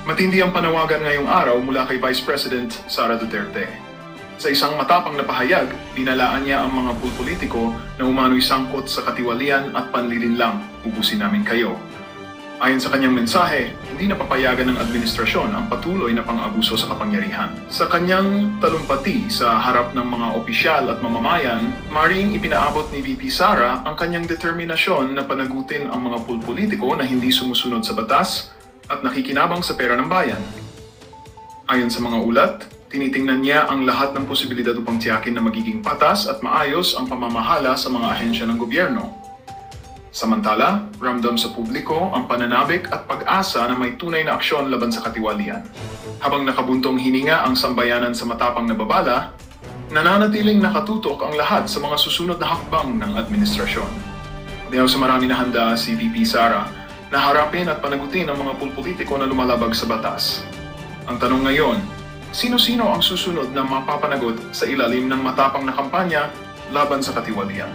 Matindi ang panawagan ngayong araw mula kay Vice President Sara Duterte. Sa isang matapang na pahayag, dinalaan niya ang mga pulpolitiko na umano'y sangkot sa katiwalian at panlilinlang, ubusin namin kayo. Ayon sa kanyang mensahe, hindi napapayagan ng administrasyon ang patuloy na pang-abuso sa kapangyarihan. Sa kanyang talumpati sa harap ng mga opisyal at mamamayan, maring ipinaabot ni VP Sara ang kanyang determinasyon na panagutin ang mga pulpolitiko na hindi sumusunod sa batas at nakikinabang sa pera ng bayan. Ayon sa mga ulat, tinitingnan niya ang lahat ng posibilidad upang tiyakin na magiging patas at maayos ang pamamahala sa mga ahensya ng gobyerno. Samantala, ramdam sa publiko ang pananabik at pag-asa na may tunay na aksyon laban sa katiwalian. Habang nakabuntong hininga ang sambayanan sa matapang na babala, nananatiling nakatutok ang lahat sa mga susunod na hakbang ng administrasyon. Diyaw sa marami na handa si VP Sara na harapin at panagutin ang mga pulpolitiko na lumalabag sa batas. Ang tanong ngayon, sino-sino ang susunod na mapapanagot sa ilalim ng matapang na kampanya laban sa katiwalian?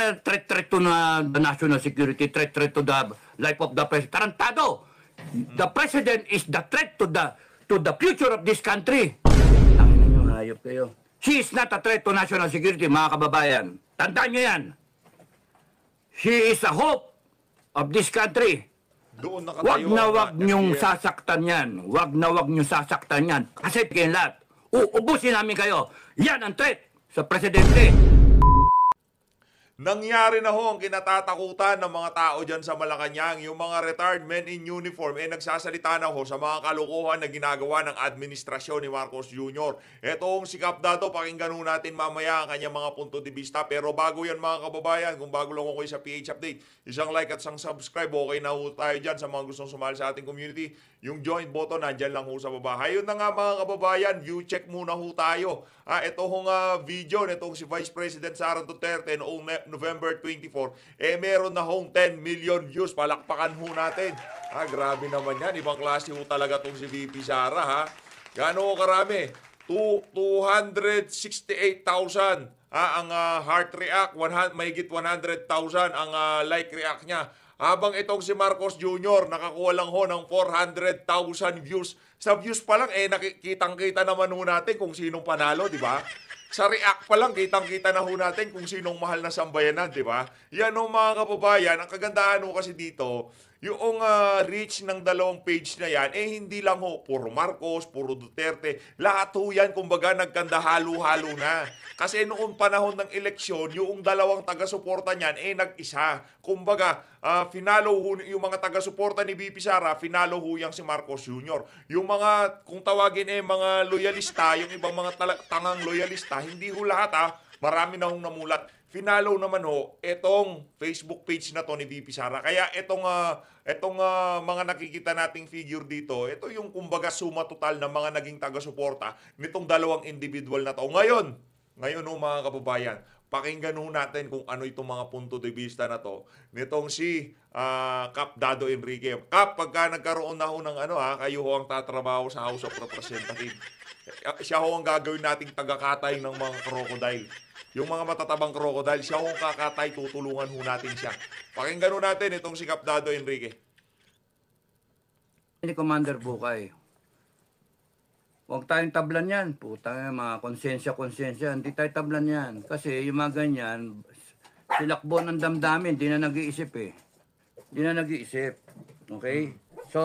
Threat to the national security, threat to the life of the president. Tarantado! The president is the threat to the future of this country. Tangina nyo, hayop kayo. She is not a threat to national security, mga kababayan. Tandaan nyo yan. She is a hope of this country. Wag na wag nyong sasaktan yan. Wag na wag nyong sasaktan yan. Kasi kayo lahat, uubusin namin kayo. Yan ang threat sa presidente. Nangyari na ho ang kinatatakutan ng mga tao dyan sa Malacanang. Yung mga retired men in uniform, nagsasalita na ho sa mga kalokohan na ginagawa ng administrasyon ni Marcos Jr. Etong si Kap Dado, pakinggan ho natin mamaya ang kanyang mga punto de vista. Pero bago yan mga kababayan, kung bago lang ako sa PH Update, isang like at isang subscribe, okay na ho tayo dyan sa mga gustong sumali sa ating community. Yung join button, nandyan lang ho sa baba. Hayun na nga mga kababayan, view check muna ho tayo. Ito hong video nitong si Vice President Sara Duterte noong November 24, meron na hong 10 million views. Palakpakan ho natin. Grabe naman yan. Ibang klase ho talaga itong si VP Sara, ha? Gaano ho karami? 268,000 ang heart react, mahigit 100,000 ang like react niya. Habang itong si Marcos Jr. nakakuha lang ho ng 400,000 views. Sa views pa lang, nakikitang-kita naman ho natin kung sinong panalo, di ba? Sa react pa lang, kitang-kita na ho natin kung sinong mahal na sambayanan, di ba? Yan ho mga kababayan, ang kagandahan ho kasi dito, yung reach ng dalawang page na yan, hindi lang ho, puro Marcos, puro Duterte, lahat ho yan, kumbaga nagkanda halo-halo na. Kasi noong panahon ng eleksyon, yung dalawang taga-suporta niyan, nag-isa. Kumbaga, finalo ho, yung mga taga-suporta ni VP Sara, finalo ho yang si Marcos Jr. Yung mga, kung tawagin mga loyalista, yung ibang mga tangang loyalista, hindi ho lahat marami na hong namulat. Finalo naman ho, etong Facebook page na to ni VP Sara. Kaya etong mga nakikita nating figure dito, ito yung kumbaga suma total ng mga naging taga-suporta nitong dalawang individual na to. Ngayon ho mga kababayan, pakinggan ho natin kung ano itong mga punto de vista na to nitong si Kap Dado Enrique. Kap, pagka nagkaroon na ho ng kayo ho ang tatrabaho sa House of Representatives. Siya ho ang gagawin nating tagakatay ng mga crocodile. Yung mga matatabang crocodile, siya ho ang kakatay, tutulungan ho natin siya. Pakinggan ho natin itong si Kap Dado Enrique. Ni Commander Bukay. Huwag tayong tablan yan. Puta, mga konsensya. Hindi tayo tablan yan. Kasi yung mga ganyan, silakbo ng damdamin, di na nag-iisip Di na nag-iisip. Okay? So,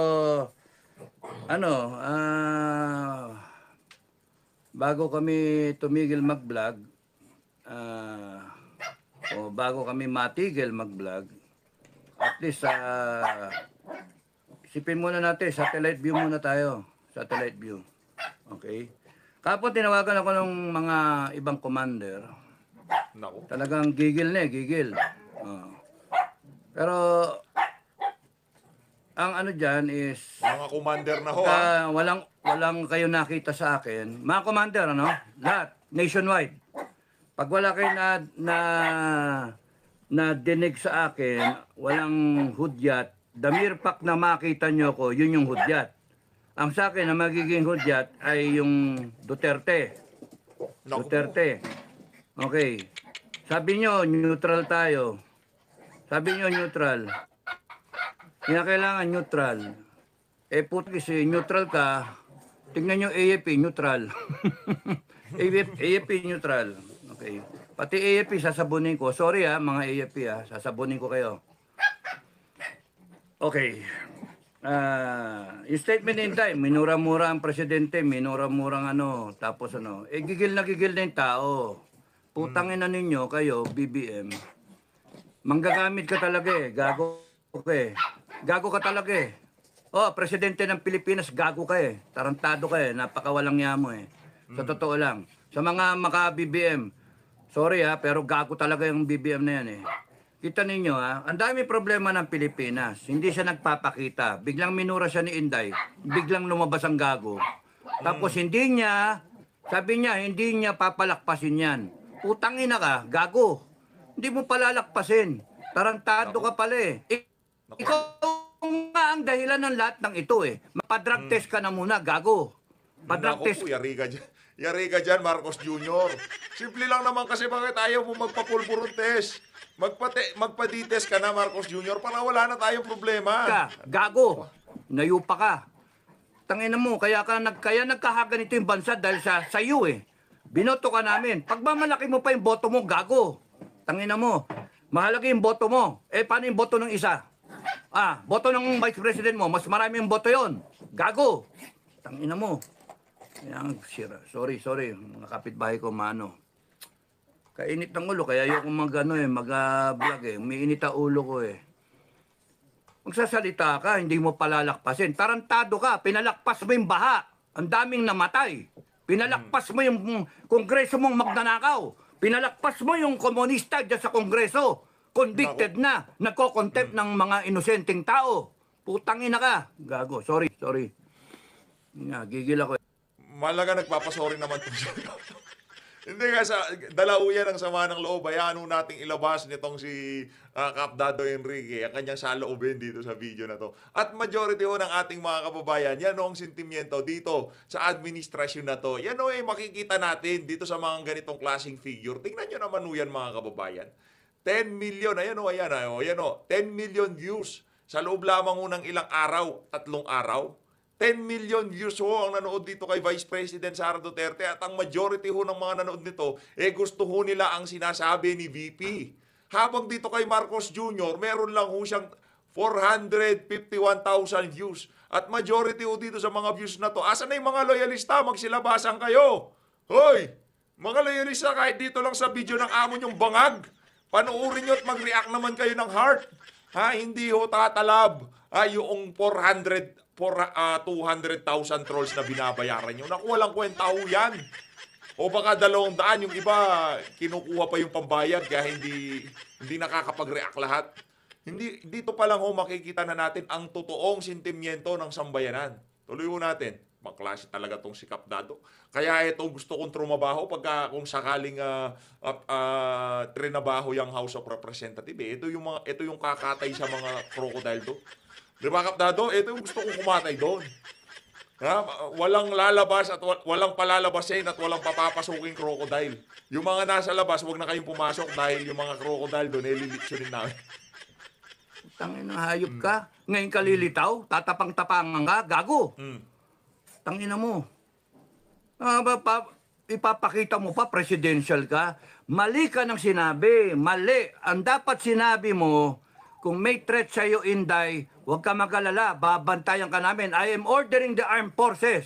bago kami tumigil mag-vlog, bago kami matigil mag-vlog, at least isipin muna natin, satellite view muna tayo. Satellite view. Okay? Kapag tinawagan ako ng mga ibang commander, Naku. talagang gigil. Pero, ang dyan is, Mga commander na ho, walang kayo nakita sa akin. Mga commander, lahat, nationwide. Pag wala kayo na dinig sa akin, walang hudyat, the mere fact na makita nyo ko, yun yung hudyat. Ang sa akin na magiging hudyat ay yung Duterte. Naku po. Duterte. Okay. Sabi nyo, neutral tayo. Sabi nyo, neutral. Kailangan neutral. Kasi neutral ka, tingnan nyo AFP, neutral. AFP, neutral. Okay. Pati AFP, sasabunin ko. Sorry mga AFP sasabunin ko kayo. Okay. Yung statement in time, minura-mura ang presidente, minura-murang tapos gigil na yung tao. Putangin na ninyo, kayo, BBM. Manggagamit ka talaga gago ka Gago ka talaga presidente ng Pilipinas, gago ka Tarantado ka napakawalang yamo Sa totoo lang. Sa mga maka-BBM, sorry pero gago talaga yung BBM na yan Kita ninyo ang dami problema ng Pilipinas. Hindi siya nagpapakita. Biglang minura siya ni Inday. Biglang lumabas ang gago. Tapos sabi niya, hindi niya papalakpasin yan. Utangin na ka, gago. Hindi mo palalakpasin. Tarantado ka pala Ikaw nga ang dahilan ng lahat ng ito Mapadrug test ka na muna, gago. Padrug test. Yari ka dyan, Marcos Jr. Simple lang naman kasi bakit ayaw mo magpapulburon test. Magpa-D-test ka na, Marcos Jr. para wala na tayong problema. Gago. Nayupa ka. Tangina mo, kaya nagkahaganito yung bansa dahil sa iyo Binoto ka namin. Pagmamalaki mo pa yung boto mo, gago. Tangina mo. Mahalaga yung boto mo. Paano yung boto ng isa? Boto ng Vice President mo, mas marami yung boto yon. Gago. Tangina mo. Sorry. Mga kapitbahay ko, Kainit ng ulo, kaya ayoko mag-vlog Umiinit ang ulo ko Magsasalita ka, hindi mo palalakpasin. Tarantado ka, pinalakpas mo yung baha. Ang daming namatay. Pinalakpas mo yung kongreso mong magnanakaw. Pinalakpas mo yung komunista dyan sa kongreso. Convicted na, nagko-contempt ng mga inosenteng tao. Putangin na ka. Gago, sorry. Gigil ako Malaga nagpapasorry naman po siya. Hindi nga, dalauyan ang sama ng loob. Hayaan nating ilabas nitong si Kap Dado Enrique, ang kanyang saloobin dito sa video na to. At majority ng ating mga kababayan, yan ang sentimiento dito sa administrasyon na to. Yan makikita natin dito sa mga ganitong klaseng figure. Tingnan nyo naman yan mga kababayan. 10 million, 10 million views sa loob lamang ng ilang araw, 3 araw. 10 million views ang nanood dito kay Vice President Sara Duterte at ang majority ng mga nanood nito gusto nila ang sinasabi ni VP. Habang dito kay Marcos Jr., meron lang siyang 451,000 views. At majority dito sa mga views na to, asan na yung mga loyalista? Magsilabasan kayo. Hoy! Mga loyalista, kahit dito lang sa video ng amo nyong bangag, panoorin nyo at mag-react naman kayo ng heart. Hindi tatalab yung 200,000 trolls na binabayaran nyo. Naku, walang kwenta yan. O baka 200, yung iba, kinukuha pa yung pambayad kaya hindi nakakapag-react lahat. Dito pa lang makikita na natin ang totoong sentimiento ng sambayanan. Tuloy natin. Maklase talaga tong si Kap Dado. Kaya ito gusto kong trumabaho kung sakaling trinabaho yung House of Representatives. Ito yung kakatay sa mga crocodile do. Di ba, Kap Dado? Ito yung gusto kong kumatay doon. Walang lalabas at walang palalabasin at walang papapasuking crocodile. Yung mga nasa labas, huwag na kayong pumasok dahil yung mga crocodile doon, lilitsunin namin. Tangin na hayop ka. Ngayon ka lilitaw, tatapang-tapangan ka, gago. Tangina mo. Ipapakita mo pa, presidential ka. Mali ka ng sinabi. Mali. Ang dapat sinabi mo, kung may threat sa'yo, Inday, huwag ka mag-alala. Babantayan ka namin. I am ordering the armed forces.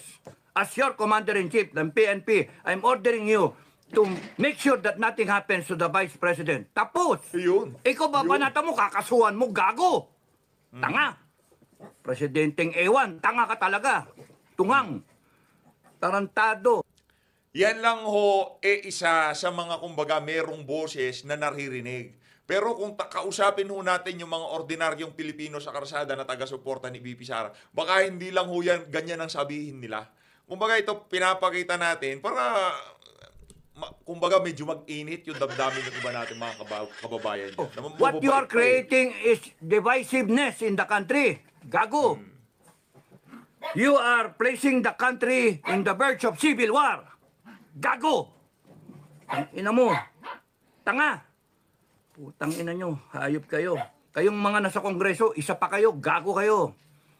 As your commander-in-chief ng PNP, I'm ordering you to make sure that nothing happens to the Vice President. Tapos. Yun. Ikaw babanata mo, kakasuhan mo, gago. Tanga. Presidenteng ewan, tanga ka talaga. Tungang. Tarantado. Yan lang isa sa mga kumbaga merong boses na naririnig. Pero kung kausapin natin yung mga ordinaryong Pilipino sa karsada na taga-suporta ni VP Sara, baka hindi lang yan, ganyan ang sabihin nila. Kumbaga ito pinapakita natin para kumbaga medyo mag-init yung damdamin ng iba natin mga kababayan. What you are creating is divisiveness in the country. Gago. You are placing the country in the verge of civil war. Gago! Ang ina mo. Tanga! Putang ina nyo, hayop kayo. Kayong mga nasa kongreso, isa pa kayo, gago kayo.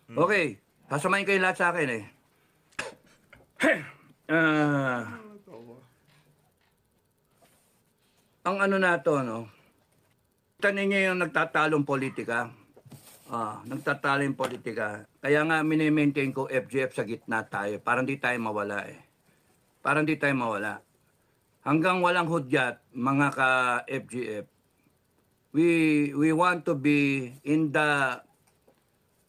Okay, sasamahin kayo lahat sa akin eh. Ang ano na to, no? Tanin niyo yung nagtatalong politika. Nagtatalong politika. Kaya nga mini-maintain ko FGF sa gitna tayo. Para hindi tayo mawala eh. Para hindi tayo mawala. Hanggang walang hudyat, mga ka-FGF, we want to be in the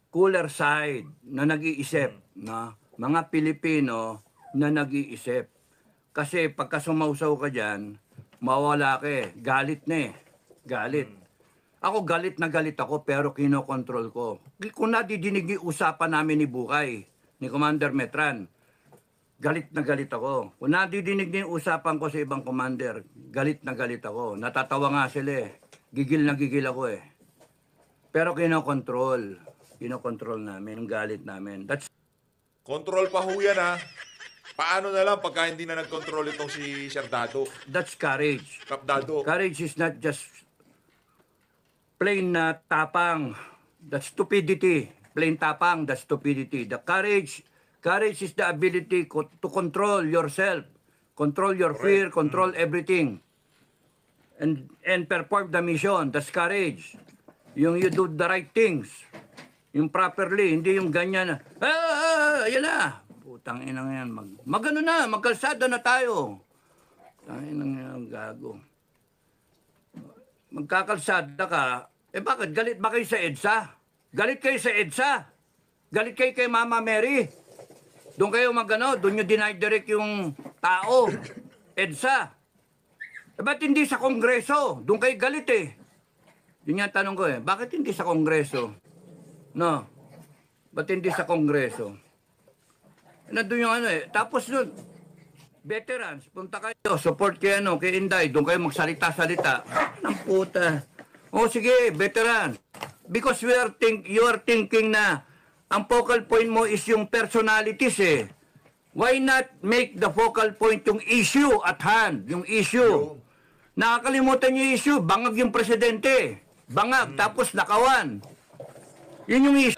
cooler side na nag-iisip. No? Mga Pilipino na nag-iisip. Kasi pagka sumausaw ka dyan, mawala ka eh. Galit na eh. Galit. Ako galit na galit ako pero kinokontrol ko. Kung nadidinig yung usapan namin ni Bukay, ni Commander Metran, galit na galit ako. Kung nadidinig yung usapan ko sa ibang commander, galit na galit ako. Natatawa nga sila eh. Gigil na gigil ako eh. Pero kinokontrol. Kinokontrol namin, yung galit namin. That's Control pa ho yan, ha? Paano na lang pagka hindi na nag-control itong si Sir Dado? courage. Kap Dado. Courage is not just plain na tapang. That's stupidity. Plain tapang, that's stupidity. The courage is the ability to control yourself, control your fear, control everything, and perform the mission. That's courage. Yung you do the right things, yung properly, hindi yung ganyan na, ayan na. Putang inang yan. Magano na, magkalsada na tayo. Putang inang yan, gago. Magkakalsada ka, bakit? Galit ba kayo sa EDSA? Galit kayo sa EDSA? Galit kayo kay Mama Mary? Doon kayo magano, doon nyo dinay-direct yung tao. EDSA. Ba't hindi sa Kongreso? Doon kayo galit eh. Yun yung tanong ko eh, bakit hindi sa Kongreso? No. Ba't hindi sa Kongreso? Nandun yung ano eh. Tapos doon, veterans, punta kayo, support kayo kay Inday, doon kayo magsalita-salita. Ang puta. O sige, veteran. Because you are thinking na ang focal point mo is yung personalities eh. Why not make the focal point yung issue at hand? Yung issue. Nakakalimutan yung issue, bangag yung presidente. Bangag, tapos nakawan. Yun yung issue.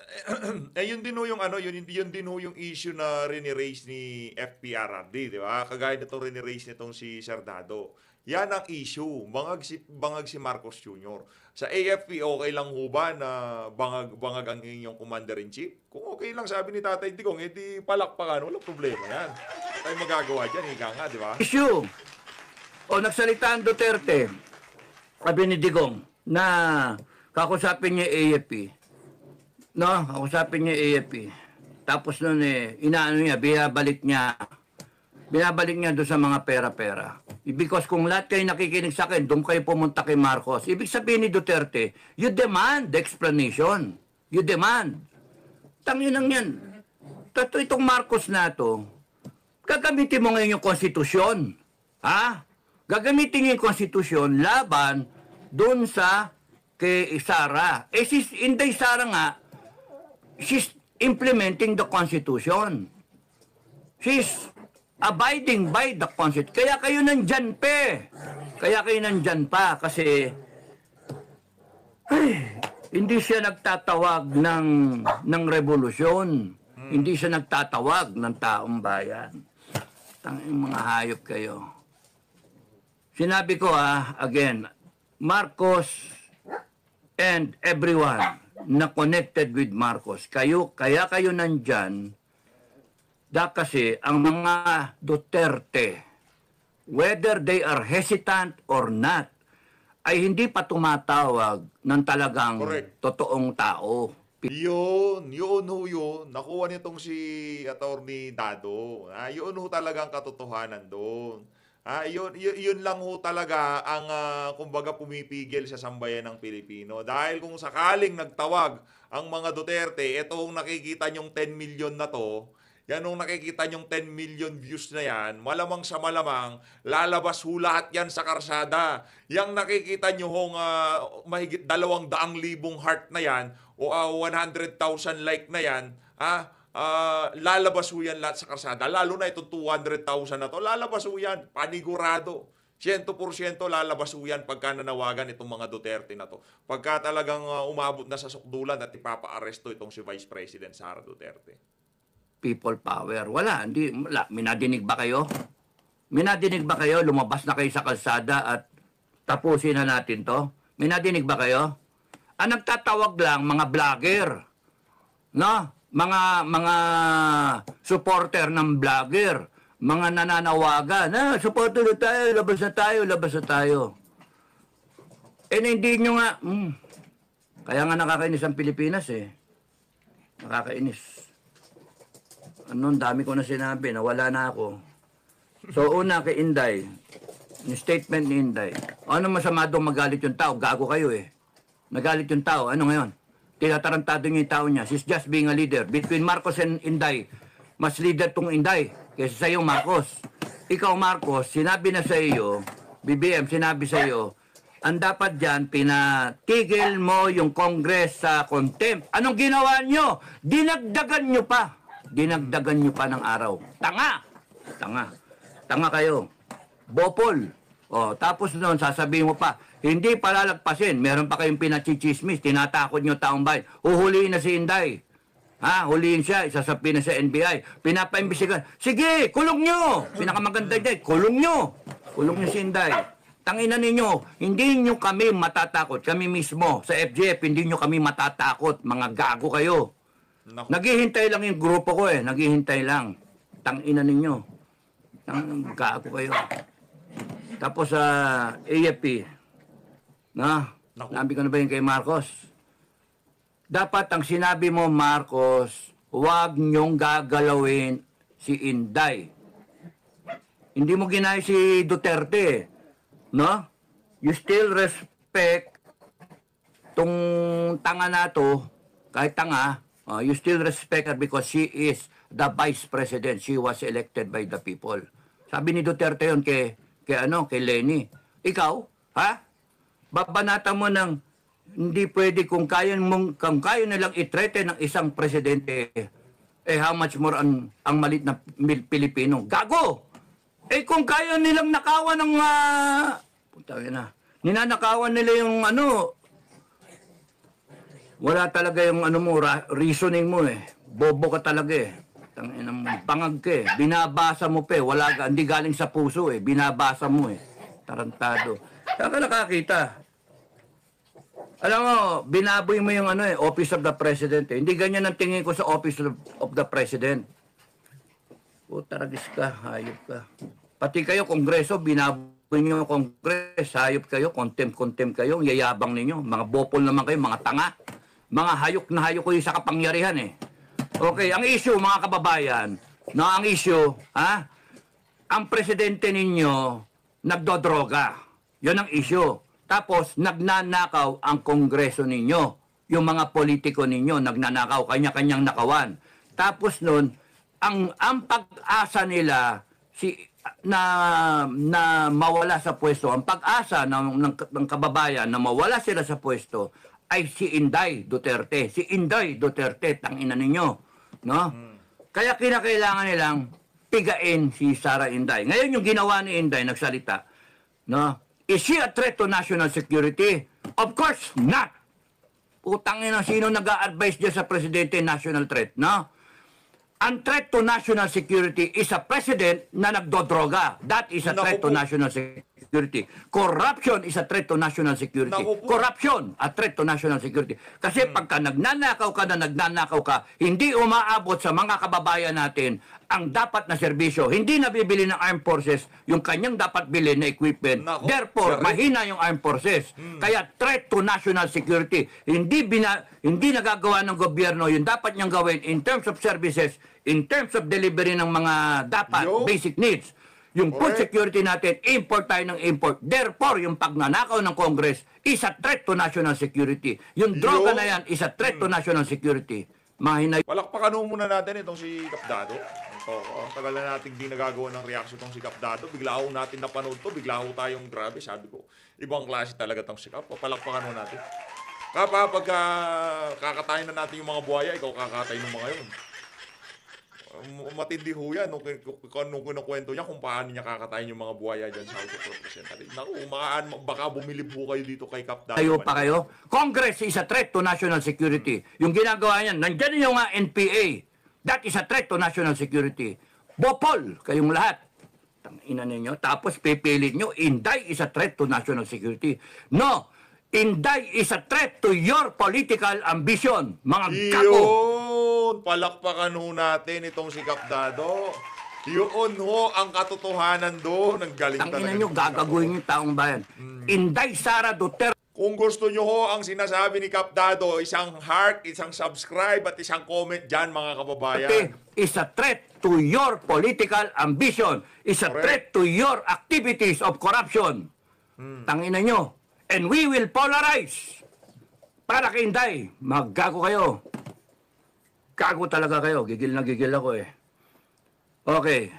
Yun din ho yung yun din ho yung issue na rini-raise ni FPRRD, di ba? Kagaya na itong rini-raise nitong si Sir Dado. Yan ang issue. Bangag si Marcos Jr. Sa AFP, okay lang ho ba na bangag ang inyong commander-in-chief? Kung okay lang, sabi ni Tatay Digong, edi palakpakan, walang problema yan. Tayo magagawa dyan, higa nga, di ba? Issue. O nagsalita ang Duterte, sabi ni Digong, na kakusapin niya AFP. No, kakusapin niya AFP. Tapos nun inaano niya, binabalik niya doon sa mga pera-pera. Because kung lahat kayo nakikinig sa akin, doon kayo pumunta kay Marcos. Ibig sabihin ni Duterte, you demand the explanation. You demand. Tangin lang yan. Itong Marcos na to, gagamitin mo ngayon yung konstitusyon. Ha? Gagamitin niyo yung konstitusyon laban doon sa kay Sara. Si Inday Sara nga, she's implementing the Constitution. She's abiding by the Constitution. Kaya kayo nandyan pa. Kasi hindi siya nagtatawag ng revolusyon. Hindi siya nagtatawag ng taong bayan. Tanging mga hayop kayo. Sinabi ko again, Marcos and everyone na connected with Marcos, kaya kayo nandyan, kasi ang mga Duterte, whether they are hesitant or not, ay hindi pa tumatawag ng talagang totoong tao. Yun ho yun. Nakuha nitong si Attorney Dado. Yun ho talagang katotohanan doon. Yun lang ho talaga ang kumbaga pumipigil sa sambayan ng Pilipino. Dahil kung sakaling nagtawag ang mga Duterte, itong nakikita nyong 10 million na to, yan nung nakikita nyong 10 million views na yan, malamang sa malamang, lalabas ho lahat yan sa karsada. Yang nakikita nyo hong mahigit 200,000 heart na yan, o 100,000 like na yan, lalabas ho yan lahat sa kalsada. Lalo na itong 200,000 na to, lalabas ho yan. Panigurado. 100% lalabas ho yan pagka nanawagan itong mga Duterte na to. Pagka talagang umabot na sa sukdulan at ipapa-aresto itong si Vice President Sara Duterte. People power. Wala. Minadinig ba kayo? Minadinig ba kayo? Lumabas na kayo sa kalsada at tapusin na natin to? Minadinig ba kayo? Ang nagtatawag lang, mga vlogger. No? Mga supporter ng vlogger. Mga nananawagan. Supporter na tayo, labas na tayo, labas na tayo. Hindi nyo nga. Kaya nga nakakainis ang Pilipinas eh. Nakakainis. Dami ko na sinabi, nawala na ako. So, una kay Inday, yung statement ni Inday, ano masama doon magalit yung tao? Gago kayo eh. Nagalit yung tao. Ano ngayon? Tinatarantado niyo yung tao niya. She's just being a leader. Between Marcos and Inday, mas leader tong Inday kaysa sa iyo, Marcos. Ikaw, Marcos, sinabi na sa iyo, BBM, sinabi sa iyo, ang dapat dyan, pinatigil mo yung Congress sa contempt. Anong ginawa nyo? Dinagdagan nyo pa. Dinagdagan nyo pa ng araw. Tanga! Tanga. Tanga kayo. Bopol. Tapos noon, sasabihin mo pa, hindi palalagpasin. Meron pa kayong pinachichismis. Tinatakot nyo taong bayan. Uhuliin na si Inday. Huliin siya. Isasapin na sa NBI. Pinapaimbisigan. Sige, kulong nyo. Pinakamaganda dyan. Kulong nyo. Kulong nyo si Inday. Tangina ninyo, hindi nyo kami matatakot. Kami mismo, sa FGF, hindi nyo kami matatakot. Mga gago kayo. Naghihintay lang yung grupo ko eh. Naghihintay lang. Tangina ninyo. Gago kayo. Tapos sa AFP, nabi ko na ba yun kay Marcos? Dapat ang sinabi mo, Marcos, huwag nyong gagalawin si Inday. Hindi mo ginaya si Duterte. No? You still respect tong tanga na to, kahit tanga, you still respect her because she is the Vice President. She was elected by the people. Sabi ni Duterte yun kay Lenny. Ikaw, babanata mo ng hindi pwede kung kaya nilang i-threaten ng isang presidente, how much more ang malit na Pilipino. Gago! Kung kaya nilang nakawan ng ninanakawan nila yung wala talaga yung reasoning mo eh. Bobo ka talaga eh. Pangag ka eh. Binabasa mo pa eh. Hindi galing sa puso eh. Binabasa mo eh. Tarantado. Saan ka nakakita? Alam mo, binaboy mo yung Office of the President eh. Hindi ganyan ang tingin ko sa Office of the President. Taragis ka, hayop ka. Pati kayo, Kongreso, binaboy nyo yung Kongres, hayop kayo, contempt kayo, yayabang ninyo. Mga bopol naman kayo, mga tanga. Mga hayok na hayok kayo sa kapangyarihan eh. Okay, ang issue, mga kababayan, ang issue, ang presidente ninyo nagdodroga. Yun ang issue. Tapos, nagnanakaw ang Kongreso ninyo. Yung mga politiko ninyo, nagnanakaw, kanya-kanyang nakawan. Tapos nun, ang pag-asa nila, na mawala sa pwesto, ang pag-asa ng kababayan na mawala sila sa pwesto ay si Inday Duterte. Si Inday Duterte, tangina ninyo. No? Kaya kinakailangan nilang pigain si Sara Inday. Ngayon yung ginawa ni Inday, nagsalita, no? Is she a threat to national security? Of course not. Putangina, sino nag-a-advise dyan sa presidente national threat, no? Ang threat to national security is a president na nagdodroga. That is a threat to national security. Corruption is a threat to national security. Corruption, a threat to national security. Kasi pagka nagnanakaw ka, hindi umaabot sa mga kababayan natin ang dapat na serbisyo. Hindi nabibili ng armed forces yung kanyang dapat bilhin na equipment. Therefore, mahina yung armed forces. Kaya threat to national security. Hindi nagagawa ng gobyerno yung dapat niyang gawin in terms of services, in terms of delivery ng mga dapat basic needs. Yung food security natin, import tayo ng import. Therefore, yung pagnanakaw ng Congress is a threat to national security. Yung droga na yan is a threat to national security. Palakpakan muna natin itong si Kapdado. Ang tagal na natin di nagagawa ng reaction itong si Kapdado. Bigla ho natin napanood to. Bigla ho tayong grabe. Sabi ko, ibang klase talaga itong si Kap. Palakpakan mo natin. Kapa, pagka kakatayin na natin yung mga buhaya, ikaw kakatayin ng mga yun. Matindi ho yan. Kung anong kinukwento niya, kung paano niya kakatayin yung mga buhaya dyan sa House of Representatives. Naku, baka bumilib po kayo dito kay Kap Dado. Kayo pa kayo. Congress is a threat to national security. Yung ginagawa niyan, nandyan yung nga NPA. That is a threat to national security. Bopol, kayong lahat. Tangina ninyo. Tapos pipilit nyo, Inday is a threat to national security. No, Inday is a threat to your political ambition. Mga gago. Yun, palakpakan ho natin itong si Kap Dado. Yun ho ang katotohanan doon. Ang galing talaga. Tangina nyo, gagaguhin yung taong bayan. Inday Sara Duterte. Kung gusto nyo ho ang sinasabi ni Kap Dado, isang heart, isang subscribe at isang comment dyan mga kababayan. Is a threat to your political ambition. Is a threat to your activities of corruption. Tangina nyo. And we will polarize. Para kay Inday, maggago kayo. Gago talaga kayo. Gigil na gigil ako eh. Okay.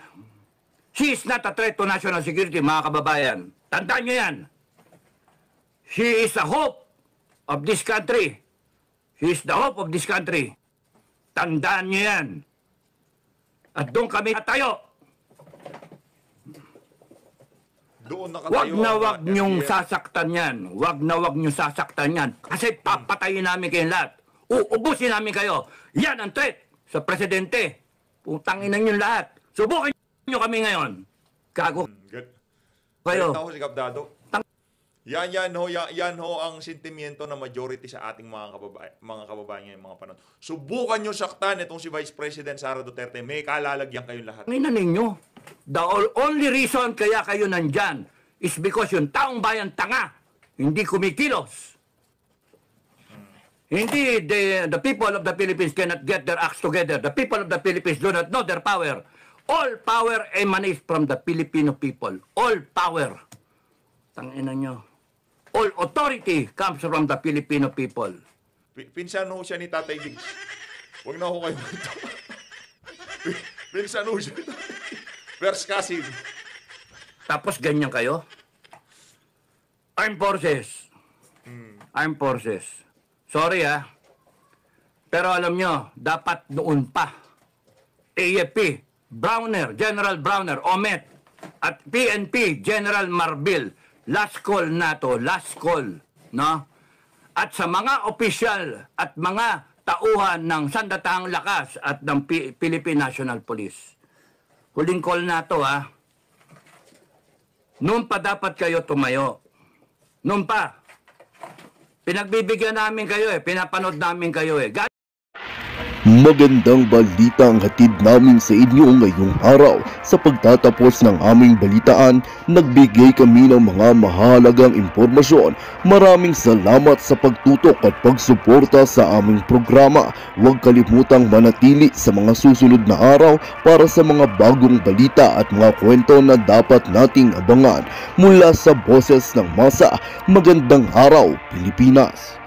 She is not a threat to national security, mga kababayan. Tandaan nyo yan. She is the hope of this country. She is the hope of this country. Tandaan nyo yan. At doon kami tayo. Doon nakatayo. Wag nyong sasaktan yan. Wag nyong sasaktan yan. Kasi papatayin namin kayo lahat. Uubusin namin kayo. Yan ang threat sa presidente. Putangin nyo lahat. Subukan nyo kami ngayon. Gago kayo. Galit na ho si Kap Dado. Yan ho ang sentimiento ng majority sa ating mga kababayan ngayong mga panahon. Subukan nyo saktan itong si Vice President Sara Duterte. May kalalagyan kayong lahat. Tangina ninyo. The only reason kaya kayo nandyan is because yung taong bayan tanga, hindi kumikilos. Hindi the people of the Philippines cannot get their acts together. The people of the Philippines do not know their power. All power emanates from the Filipino people. All power. Tangina nyo. All authority comes from the Filipino people. Pinsan ho siya ni Tatay Diggs. Huwag na ho kayo dito. Pinsan ho siya. First cousin. Tapos ganyan kayo? Armed Forces. Armed Forces. Sorry pero alam nyo, dapat noon pa. AFP, Browner, General Browner, Omet, at PNP, General Marbil. Last call na to, last call. No? At sa mga opisyal at mga tauhan ng Sandatahang Lakas at ng Philippine National Police. Huling call na to Noon pa dapat kayo tumayo. Noon pa. Pinagbibigyan namin kayo pinapanood namin kayo Magandang balita ang hatid namin sa inyo ngayong araw. Sa pagtatapos ng aming balitaan, nagbigay kami ng mga mahalagang impormasyon. Maraming salamat sa pagtutok at pagsuporta sa aming programa. Huwag kalimutang manatili sa mga susunod na araw para sa mga bagong balita at mga kwento na dapat nating abangan. Mula sa Boses ng Masa, magandang araw Pilipinas!